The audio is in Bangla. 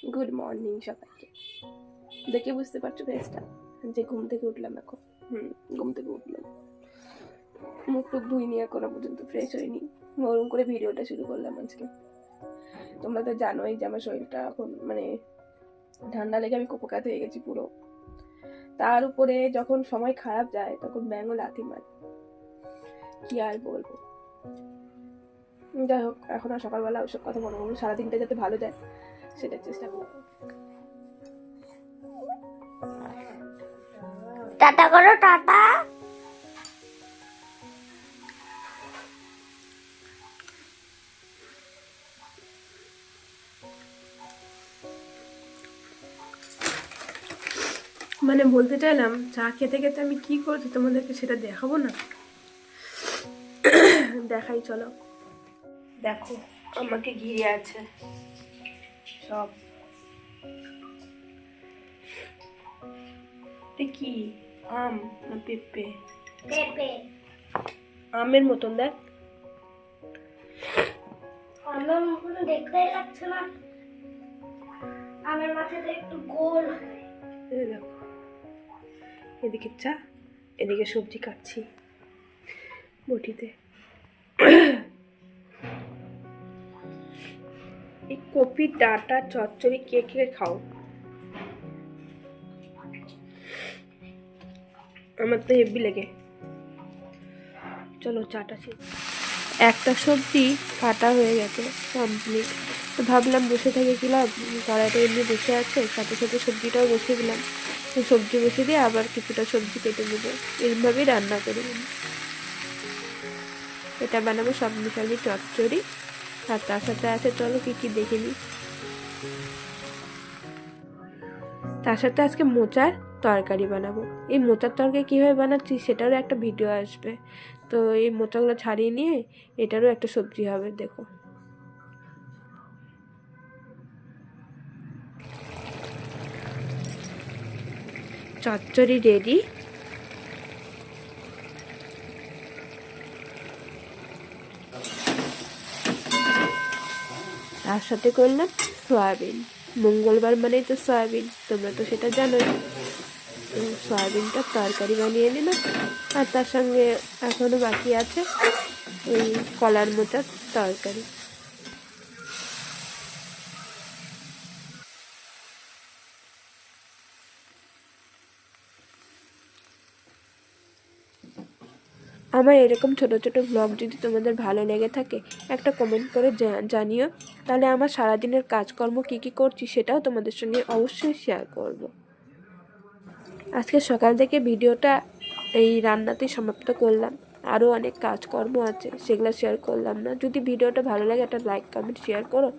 গুড মর্নিং সবাইকে। দেখে বুঝতে পারছো ফেসটা যে ঘুম থেকে উঠলাম এখন। ঘুম থেকে উঠলাম, মুখ টুক ধুইনি, এখনো পর্যন্ত ফ্রেশ হয়নি। ওরকম করে ভিডিওটা শুরু করলাম আজকে। তোমরা তো জানোই যে আমার শরীরটা এখন মানে ঠান্ডা লেগে আমি কুপোকাত হয়ে গেছি পুরো। তার উপরে যখন সময় খারাপ যায় তখন ব্যাঙও লাথি মারে, কি আর বলবো। যাই হোক, এখন আর সকালবেলা ওইসব কথা মনে করবো, সারাদিনটা যাতে ভালো যায় সেটার চেষ্টা করবো। টাটা করো, টাটা। মানে বলতে চাইলাম, চা খেতে খেতে আমি কি করছি তোমাদেরকে সেটা দেখাবো না? দেখাই, চলো। দেখো আমাকে ঘিরে আছে সব। কি আম না পেঁপে? পেঁপে। আমের মতন দেখ। আমের মতন দেখতেই লাগছে না, আমের মাথাটা একটু গোল। এই দেখো, এদিকে চা, এদিকে সবজি কাটছি বটিতে। এই কপি ডাঁটা চচ্চড়ি কে কে খাও? আমার তো হেভি লেগে। চলো চাটা ছিল, একটা সবজি কাটা হয়ে গেছে কমপ্লিট। তো ভাবলাম বসে থেকে কি লাভ, কড়াইটা এমনি বসে আছে, সাথে সাথে সবজিটাও বসিয়ে দিলাম। তো সবজি বসিয়ে দিয়ে আবার কিছুটা সবজি কেটে নেবো, এরমভাবেই রান্না করি। এটা বানাবো সব মিশালি চচ্চড়ি, আর তার সাথে আছে, চলো কি কি দেখে নিই। তার সাথে আজকে মোচার তরকারি বানাবো। এই মোচার তরকারি কীভাবে বানাচ্ছি সেটারও একটা ভিডিও আসবে। তো এই মোচাগুলো ছাড়িয়ে নিয়ে এটারও একটা সবজি হবে, দেখো। চচ্চড়ি রেডি। তার সাথে করলাম সয়াবিন। মঙ্গলবার মানেই তো সয়াবিন, তোমরা তো সেটা জানোই। তো সয়াবিনটা তরকারি বানিয়ে নিলাম, আর তার সঙ্গে এখনো বাকি আছে ওই কলার মোচার তরকারি। আমার এরকম ছোট ছোট ব্লগ যদি তোমাদের ভালো লেগে থাকে একটা কমেন্ট করে জানিও, তাহলে আমার সারাদিনের কাজকর্ম কী কী করছি সেটাও তোমাদের সঙ্গে অবশ্যই শেয়ার করব। আজকে সকাল থেকে ভিডিওটা এই রান্নাতেই সমাপ্ত করলাম। আরও অনেক কাজকর্ম আছে, সেগুলো শেয়ার করলাম না। যদি ভিডিওটা ভালো লাগে একটা লাইক কমেন্ট শেয়ার করো।